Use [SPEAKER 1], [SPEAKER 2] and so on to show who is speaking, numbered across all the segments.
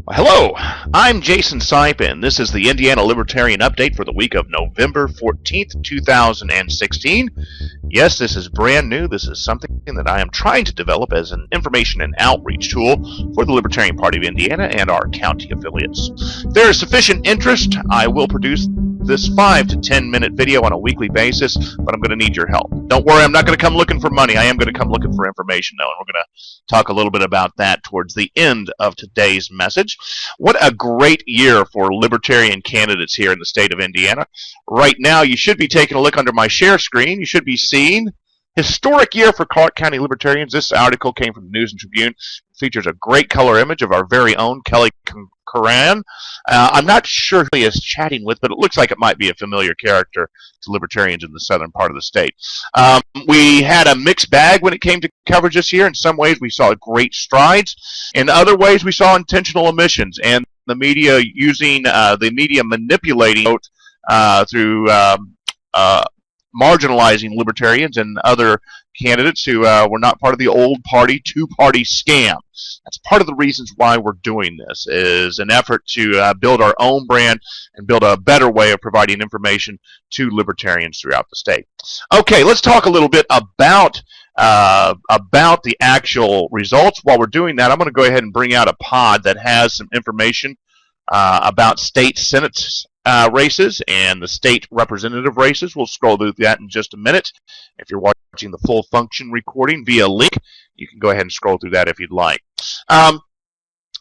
[SPEAKER 1] Hello, I'm Jason Sipin. This is the Indiana Libertarian Update for the week of November 14th, 2016. Yes, this is brand new. This is something that I am trying to develop as an information and outreach tool for the Libertarian Party of Indiana and our county affiliates. If there is sufficient interest, I will produce this 5 to 10 minute video on a weekly basis, but I'm going to need your help. Don't worry, I'm not going to come looking for money. I am going to come looking for information, though, and we're going to talk a little bit about that towards the end of today's message. What a great year for Libertarian candidates here in the state of Indiana. Right now, you should be taking a look under my share screen. You should be seeing historic year for Clark County Libertarians. This article came from the News and Tribune. It features a great color image of our very own Kelly Curran. I'm not sure who he is chatting with, but it looks like it might be a familiar character to Libertarians in the southern part of the state. We had a mixed bag when it came to coverage this year. In some ways, we saw great strides. In other ways, we saw intentional omissions and the media using the media manipulating through marginalizing libertarians and other candidates who were not part of the old party, two-party scam. That's part of the reasons why we're doing this, is an effort to build our own brand and build a better way of providing information to libertarians throughout the state. Okay, let's talk a little bit about the actual results. While we're doing that, I'm going to go ahead and bring out a pod that has some information about state Senate races and the state representative races. We'll scroll through that in just a minute. If you're watching the full function recording via link, you can go ahead and scroll through that if you'd like.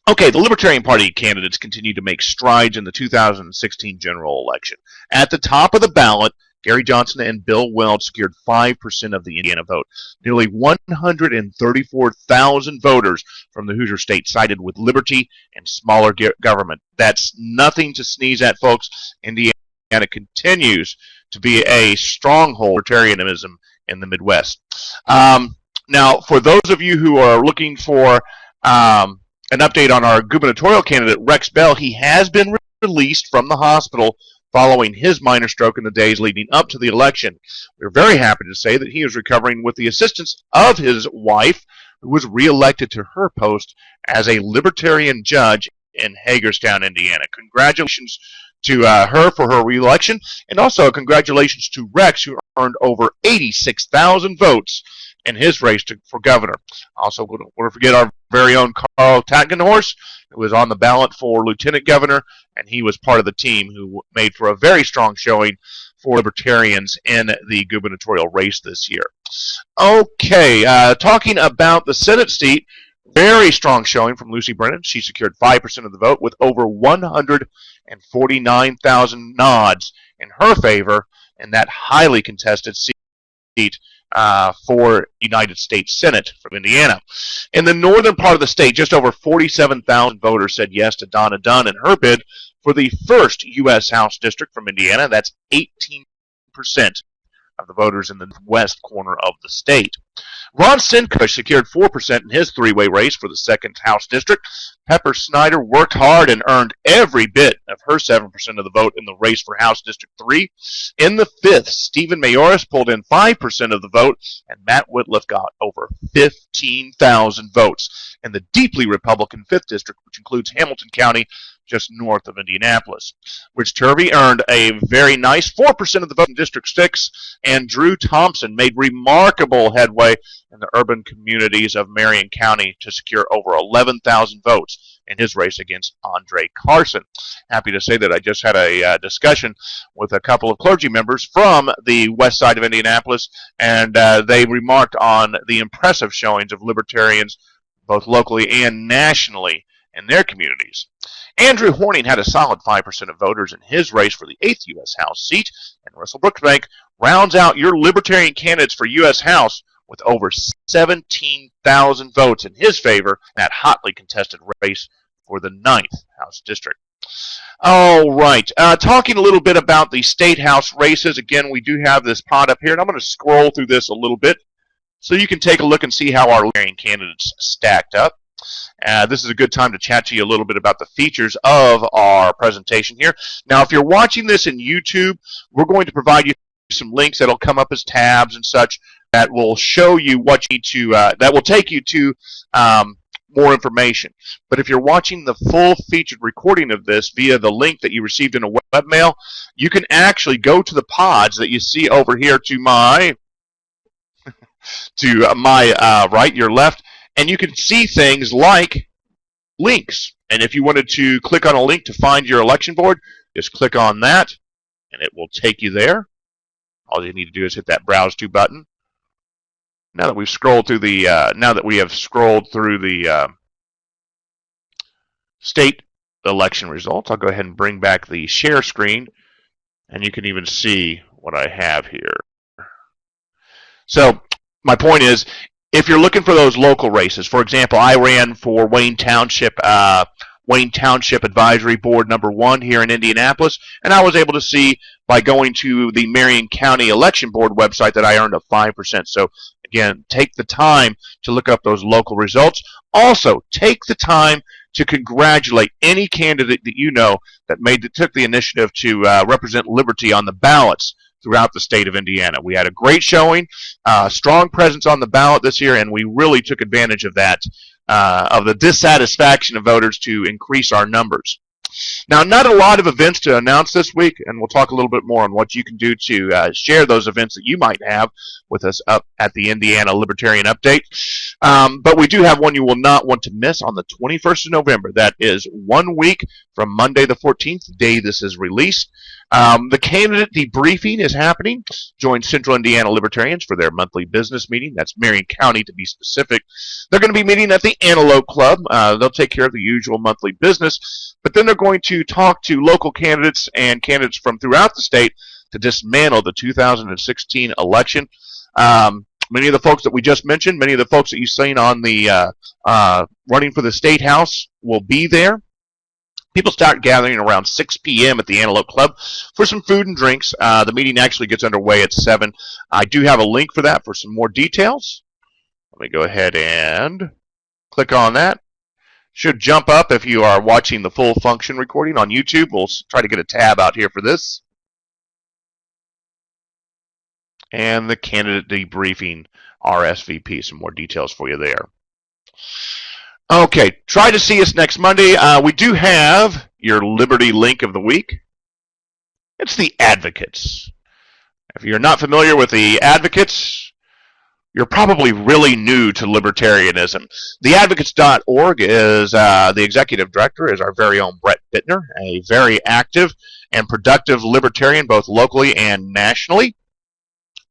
[SPEAKER 1] Okay, the Libertarian Party candidates continue to make strides in the 2016 general election. At the top of the ballot, Gary Johnson and Bill Weld secured 5% of the Indiana vote. Nearly 134,000 voters from the Hoosier state sided with liberty and smaller government. That's nothing to sneeze at, folks. Indiana continues to be a stronghold of libertarianism in the Midwest. Now, for those of you who are looking for an update on our gubernatorial candidate, Rex Bell, he has been released from the hospital following his minor stroke in the days leading up to the election. We're very happy to say that he is recovering with the assistance of his wife, who was reelected to her post as a Libertarian judge in Hagerstown, Indiana. Congratulations to her for her reelection, and also congratulations to Rex, who earned over 86,000 votes in his race for governor. Also, we don't want to forget our very own Carl Tatgenhorst, who was on the ballot for lieutenant governor, and he was part of the team who made for a very strong showing for libertarians in the gubernatorial race this year. Okay, talking about the Senate seat, very strong showing from Lucy Brennan. She secured 5% of the vote with over 149,000 nods in her favor in that highly contested seat for United States Senate from Indiana. In the northern part of the state, just over 47,000 voters said yes to Donna Dunn in her bid for the first U.S. House district from Indiana. That's 18% of the voters in the west corner of the state. Ron Sinkush secured 4% in his three-way race for the second House district. Pepper Snyder worked hard and earned every bit of her 7% of the vote in the race for House District 3. In the 5th, Stephen Mayoris pulled in 5% of the vote, and Matt Whitliff got over 15,000 votes in the deeply Republican 5th District, which includes Hamilton County, just north of Indianapolis. Rich Turvey earned a very nice 4% of the vote in District 6, and Drew Thompson made remarkable headway in the urban communities of Marion County to secure over 11,000 votes in his race against Andre Carson. Happy to say that I just had a discussion with a couple of clergy members from the west side of Indianapolis, and they remarked on the impressive showings of libertarians both locally and nationally in their communities. Andrew Horning had a solid 5% of voters in his race for the 8th U.S. House seat, and Russell Brooksbank rounds out your Libertarian candidates for U.S. House with over 17,000 votes in his favor in that hotly contested race for the 9th House District. All right, talking a little bit about the State House races. Again, we do have this pod up here, and I'm going to scroll through this a little bit so you can take a look and see how our Libertarian candidates stacked up. This is a good time to chat to you a little bit about the features of our presentation here. Now, if you're watching this in YouTube, we're going to provide you some links that'll come up as tabs and such that will show you what you need to, that will take you to more information. But if you're watching the full featured recording of this via the link that you received in a webmail, you can actually go to the pods that you see over here to my right, your left, and you can see things like links. And if you wanted to click on a link to find your election board, just click on that, and it will take you there. All you need to do is hit that Browse To button. Now that we've scrolled through the state election results, I'll go ahead and bring back the share screen, and you can even see what I have here. So my point is, if you're looking for those local races, for example, I ran for Wayne Township Advisory Board #1 here in Indianapolis, and I was able to see by going to the Marion County Election Board website that I earned a 5%. So again, take the time to look up those local results. Also, take the time to congratulate any candidate that you know that took the initiative to represent liberty on the ballots throughout the state of Indiana. We had a great showing, strong presence on the ballot this year, and we really took advantage of that, of the dissatisfaction of voters to increase our numbers. Now, not a lot of events to announce this week, and we'll talk a little bit more on what you can do to share those events that you might have with us up at the Indiana Libertarian Update. But we do have one you will not want to miss on the 21st of November. That is 1 week from Monday the 14th, the day this is released. The candidate debriefing is happening. Join Central Indiana Libertarians for their monthly business meeting. That's Marion County, to be specific. They're going to be meeting at the Antelope Club. They'll take care of the usual monthly business, but then they're going to talk to local candidates and candidates from throughout the state to dismantle the 2016 election. Many of the folks that we just mentioned, many of the folks that you've seen on the running for the State House will be there. People start gathering around 6 p.m. at the Antelope Club for some food and drinks. The meeting actually gets underway at 7. I do have a link for that for some more details. Let me go ahead and click on that. Should jump up if you are watching the full function recording on YouTube. We'll try to get a tab out here for this. And the candidate debriefing RSVP, some more details for you there. Okay, try to see us next Monday. We do have your Liberty link of the week. It's the Advocates. If you're not familiar with the Advocates, you're probably really new to libertarianism. TheAdvocates.org is the executive director is our very own Brett Bittner, a very active and productive libertarian, both locally and nationally.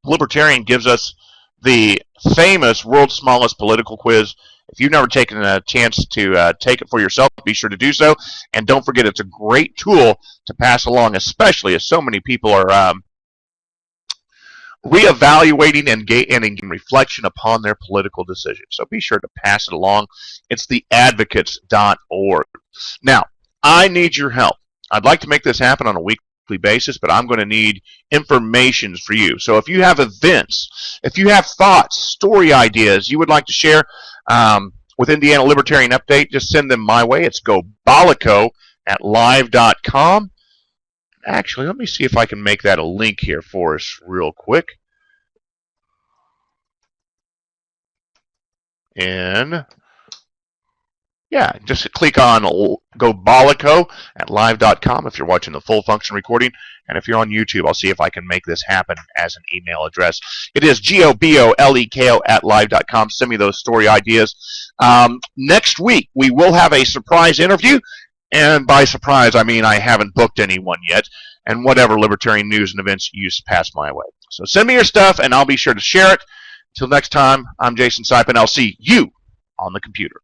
[SPEAKER 1] Libertarian gives us the famous world's smallest political quiz. If you've never taken a chance to take it for yourself, be sure to do so. And don't forget, it's a great tool to pass along, especially as so many people are reevaluating and gaining reflection upon their political decisions. So be sure to pass it along. It's theadvocates.org. Now, I need your help. I'd like to make this happen on a weekly basis, but I'm going to need information for you. So if you have events, if you have thoughts, story ideas you would like to share with Indiana Libertarian Update, just send them my way. It's gobalico@live.com. Actually, let me see if I can make that a link here for us real quick. And yeah, just click on gobalico@live.com if you're watching the full function recording. And if you're on YouTube, I'll see if I can make this happen as an email address. It is GOBOLEKO@live.com. Send me those story ideas. Next week, we will have a surprise interview. And by surprise, I mean I haven't booked anyone yet. And whatever libertarian news and events you pass my way. So send me your stuff, and I'll be sure to share it. Until next time, I'm Jason Sipin. I'll see you on the computer.